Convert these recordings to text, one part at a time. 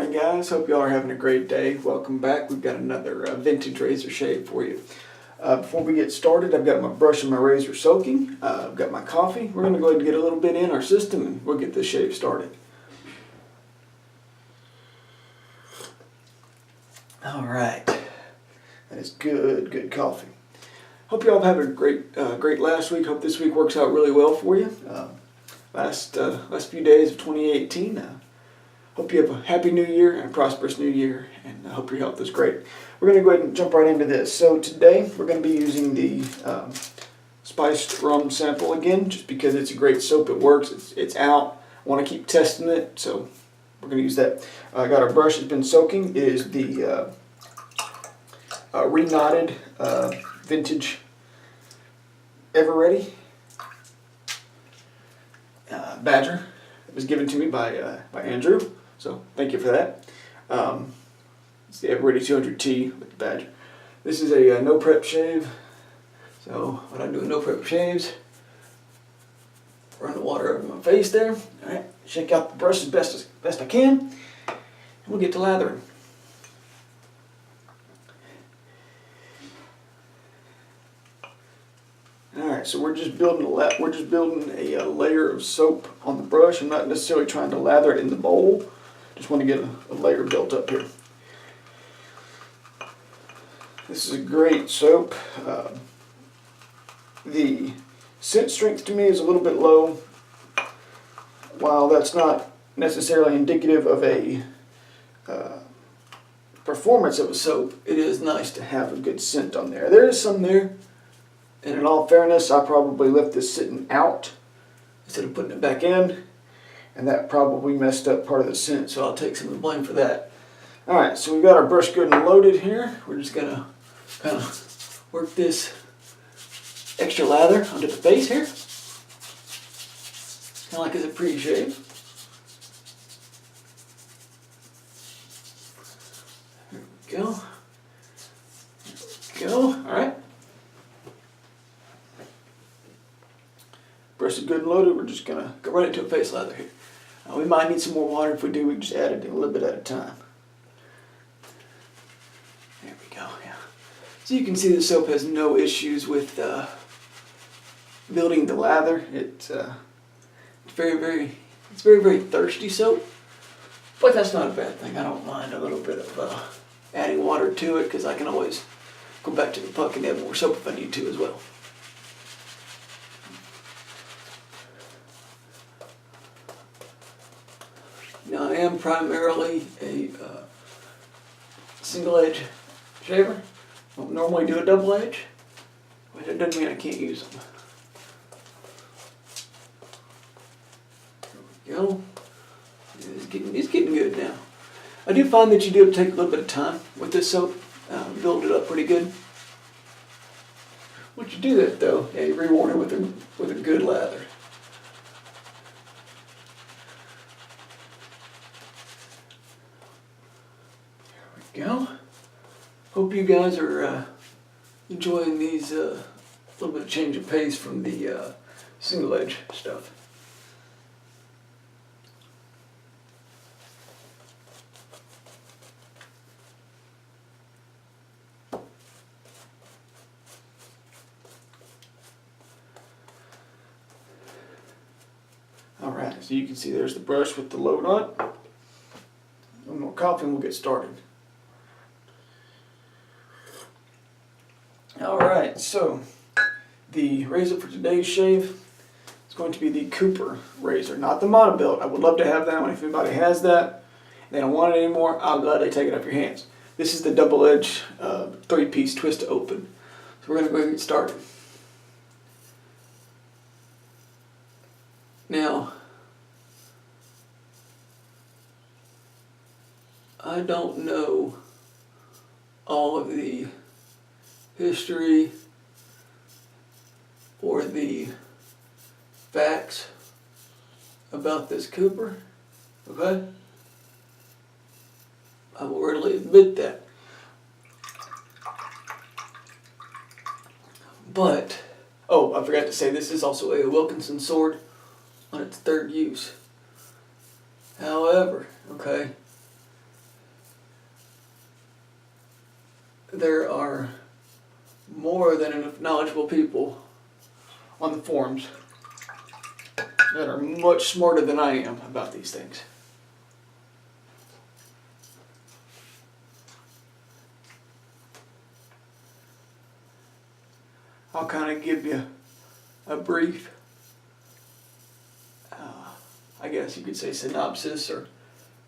morning, guys. Hope y'all are having a great day. Welcome back. We've got another vintage razor shave for you. Before we get started, I've got my brush and my razor soaking. I've got my coffee. We're going to go ahead and get a little bit in our system and we'll get this shave started. Alright. That is good coffee. Hope y'all have a great last week. Hope this week works out really well for you. Last few days of 2018. Hope you have a happy new year and a prosperous new year, and I hope your health is great. We're going to go ahead and jump right into this. So today we're going to be using the spiced rum sample again, just because it's a great soap. It works. It's out. I want to keep testing it, so we're going to use that. I got our brush. It's been soaking. It is the reknotted vintage everready Badger. It was given to me by Andrew, so thank you for that. It's the everready 200T with the Badger. This is a no prep shave. So when I do no prep shaves, run the water over my face there. All right, shake out the brush as best I can, and we'll get to lathering. Alright, so we're just building a layer of soap on the brush. I'm not necessarily trying to lather it in the bowl. Just want to get a layer built up here. This is a great soap. The scent strength to me is a little bit low. While that's not necessarily indicative of a performance of a soap, it is nice to have a good scent on there. There is some there. And in all fairness, I probably left this sitting out instead of putting it back in, and that probably messed up part of the scent, so I'll take some of the blame for that. Alright, so we've got our brush good and loaded here. We're just going to kind of work this extra lather onto the face here, kind of like as a pre-shave. There we go. There we go. Alright. Brush is good and loaded. We're just going to go right into a face lather here. We might need some more water. If we do, we can just add it a little bit at a time. There we go. Yeah. So you can see the soap has no issues with building the lather. It's very thirsty soap, but that's not a bad thing. I don't mind a little bit of adding water to it, because I can always go back to the puck and add more soap if I need to as well. Now, I am primarily a single edge shaver. I don't normally do a double edge, but that doesn't mean I can't use them. There we go. It's getting good now. I do find that you do have to take a little bit of time with this soap, build it up pretty good. Once you do that, though, yeah, you're rewarded with a good lather. Go. Hope you guys are enjoying these little bit of change of pace from the single edge stuff. Alright, so you can see there's the brush with the load on it. One more coffee and we'll get started. Alright, so the razor for today's shave is going to be the Cooper razor, not the Monobuilt. I would love to have that one. If anybody has that, they don't want it anymore, I'll gladly take it off your hands. This is the double edge 3-piece twist to open. So we're going to go ahead and get started. Now, I don't know all of the history or the facts about this Cooper, okay? I will readily admit that. But, oh, I forgot to say, this is also a Wilkinson sword on its third use. However, okay, there are more than enough knowledgeable people on the forums that are much smarter than I am about these things. I'll kind of give you a brief, I guess you could say synopsis or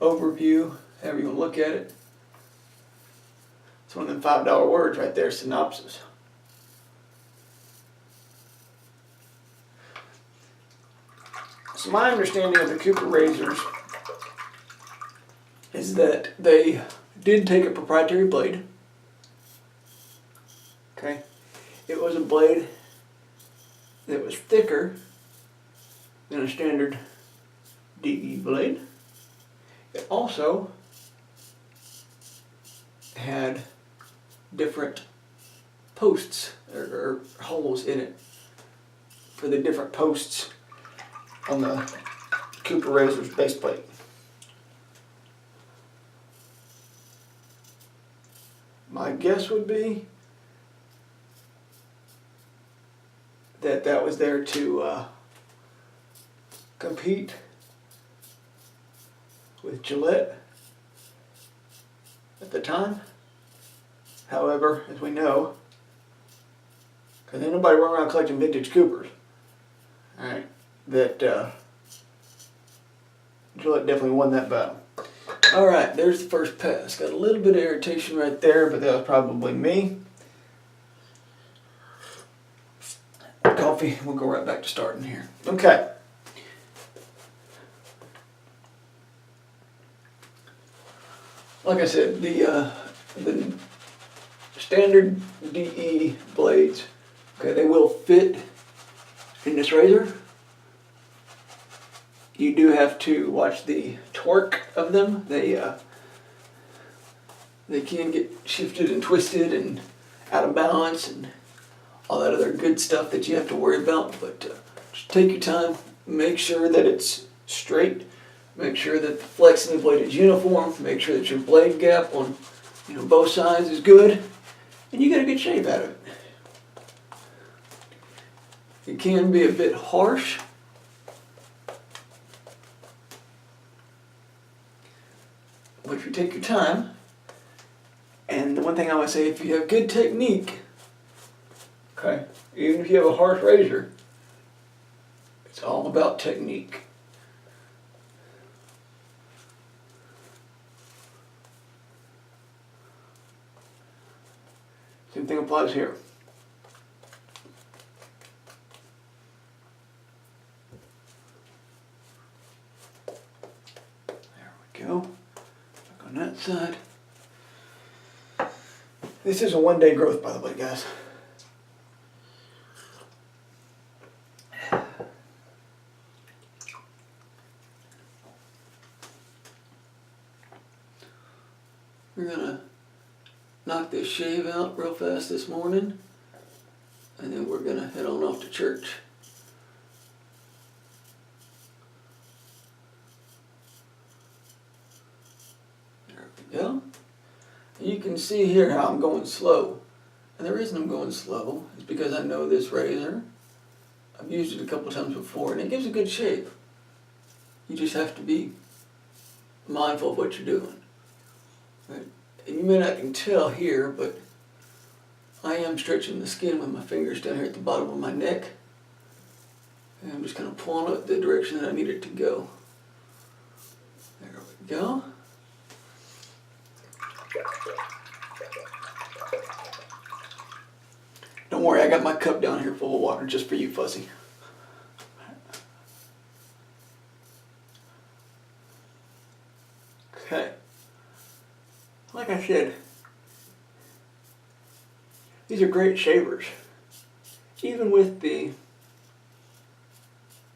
overview, however you want to look at it. It's one of them $5 words right there, synopsis. So my understanding of the Cooper razors is that they did take a proprietary blade. Okay. It was a blade that was thicker than a standard DE blade. It also had different posts or holes in it for the different posts on the Cooper razor's base plate. My guess would be that was there to compete with Gillette at the time. However, as we know, because ain't nobody running around collecting vintage Coopers, alright, that Gillette definitely won that battle. Alright, there's the first pass. Got a little bit of irritation right there, but that was probably me. Coffee, we'll go right back to starting here. Okay. Like I said, the standard DE blades, okay, they will fit in this razor. You do have to watch the torque of them. They can get shifted and twisted and out of balance and all that other good stuff that you have to worry about. But just take your time, make sure that it's straight, make sure that the flex in the blade is uniform, make sure that your blade gap on both sides is good, and you get a good shape out of it. It can be a bit harsh. But if you take your time, and the one thing I would say, if you have good technique, okay, even if you have a harsh razor, it's all about technique. Same thing applies here. There we go. Back on that side. This is a one-day growth, by the way, guys. We're gonna knock this shave out real fast this morning, and then we're gonna head on off to church. There we go. You can see here how I'm going slow. And the reason I'm going slow is because I know this razor. I've used it a couple times before, and it gives a good shape. You just have to be mindful of what you're doing. Right? And you may not can tell here, but I am stretching the skin with my fingers down here at the bottom of my neck. And I'm just kind of pulling it the direction that I need it to go. There we go. Don't worry, I got my cup down here full of water just for you, Fuzzy. Okay. Like I said, these are great shavers. Even with the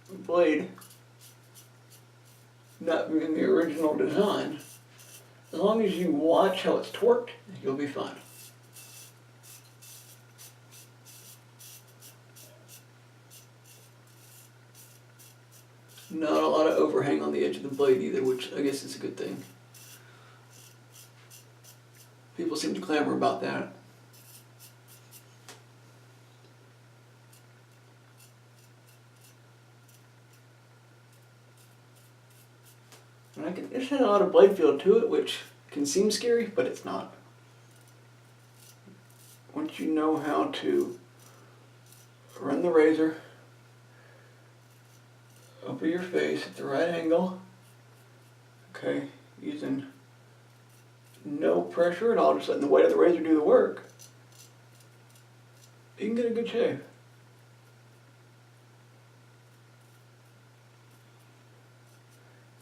blade not being the original design, as long as you watch how it's torqued, you'll be fine. Not a lot of overhang on the edge of the blade either, which I guess is a good thing. People seem to clamor about that. And it's had a lot of blade feel to it, which can seem scary, but it's not. Once you know how to run the razor over your face at the right angle, okay, using no pressure at all, just letting the weight of the razor do the work, you can get a good shave.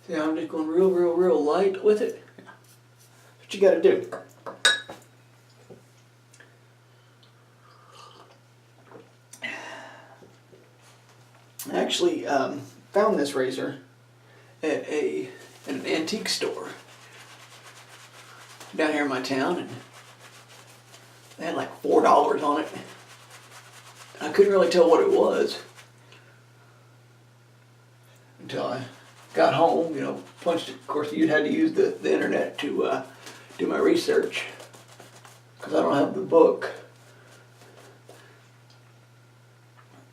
See how I'm just going real light with it? Yeah. That's what you gotta do. I actually found this razor at an antique store down here in my town, and they had like $4 on it. I couldn't really tell what it was until I got home, punched it. Of course, you'd had to use the internet to do my research, because I don't have the book.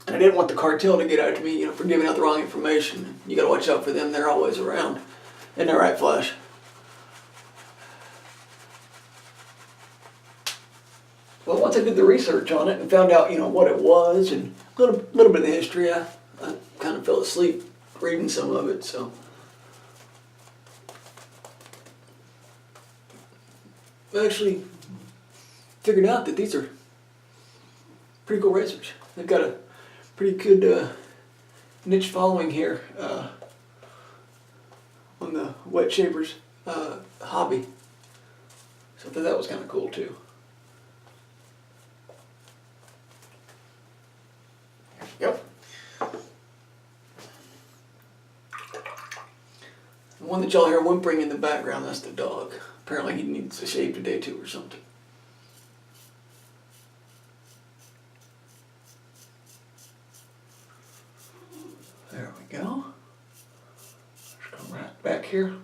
And I didn't want the cartel to get after me, for giving out the wrong information. You gotta watch out for them, they're always around. Isn't that right, Flash? Well, once I did the research on it and found out, what it was and a little bit of the history, I kind of fell asleep reading some of it, so. I actually figured out that these are pretty cool razors. They've got a pretty good niche following here on the wet shavers hobby. So I thought that was kind of cool too. Yep. The one that y'all hear whimpering in the background, that's the dog. Apparently he needs a shave today too or something. There we go. Just come right back here.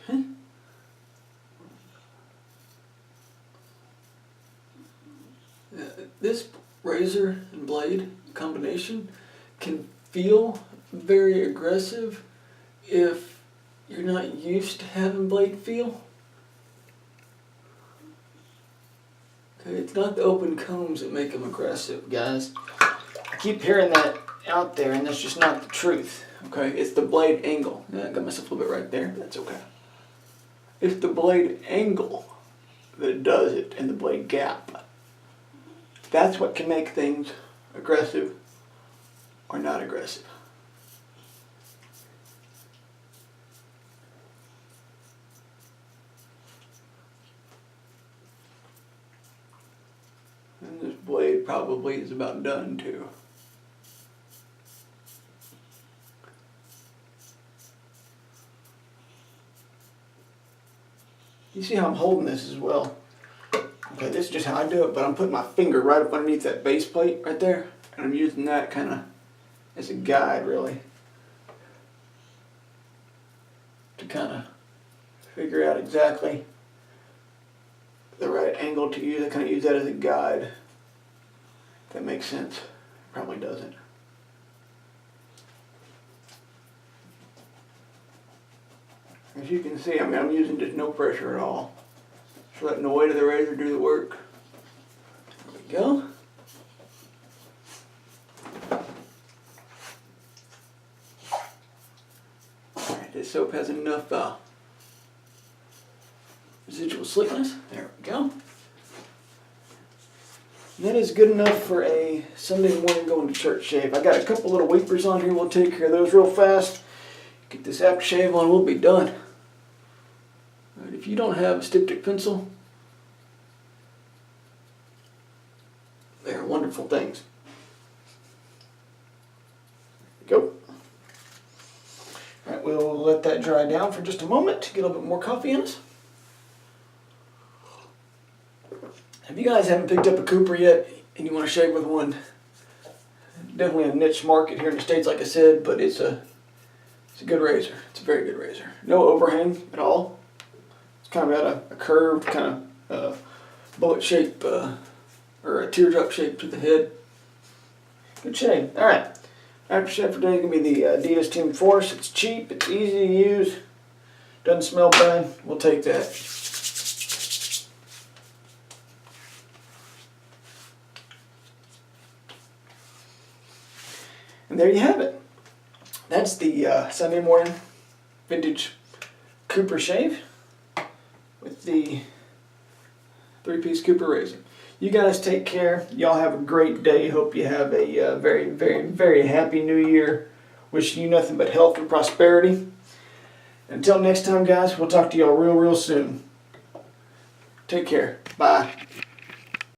Okay. This razor and blade combination can feel very aggressive if you're not used to having blade feel. Okay, it's not the open combs that make them aggressive, guys. I keep hearing that out there, and that's just not the truth. Okay, it's the blade angle. Yeah, I got myself a little bit right there, but that's okay. It's the blade angle that does it, and the blade gap. That's what can make things aggressive or not aggressive. And this blade probably is about done too. You see how I'm holding this as well? Okay, this is just how I do it, but I'm putting my finger right up underneath that base plate right there, and I'm using that kind of as a guide, really, to kind of figure out exactly the right angle to use. I kind of use that as a guide. If that makes sense. Probably doesn't. As you can see, I'm using just no pressure at all. Just letting the weight of the razor do the work. There we go. Alright, this soap has enough residual slickness. There we go. And that is good enough for a Sunday morning going to church shave. I got a couple little weepers on here. We'll take care of those real fast. Get this aftershave on, we'll be done. Right, if you don't have a styptic pencil, they're wonderful things. There we go. All right, we'll let that dry down for just a moment to get a little bit more coffee in us. If you guys haven't picked up a Cooper yet and you want to shave with one, definitely a niche market here in the States, like I said, but it's a good razor. It's a very good razor. No overhang at all. It's kind of got a curved kind of bullet shape or a teardrop shape to the head. Good shave. All right. Aftershave for today is going to be the Adidas Team Force. It's cheap. It's easy to use. Doesn't smell bad. We'll take that. And there you have it. That's the Sunday morning vintage Cooper shave with the 3-piece Cooper razor. You guys take care. Y'all have a great day. Hope you have a very, very, very happy new year. Wishing you nothing but health and prosperity. Until next time, guys, we'll talk to y'all real, real soon. Take care. Bye.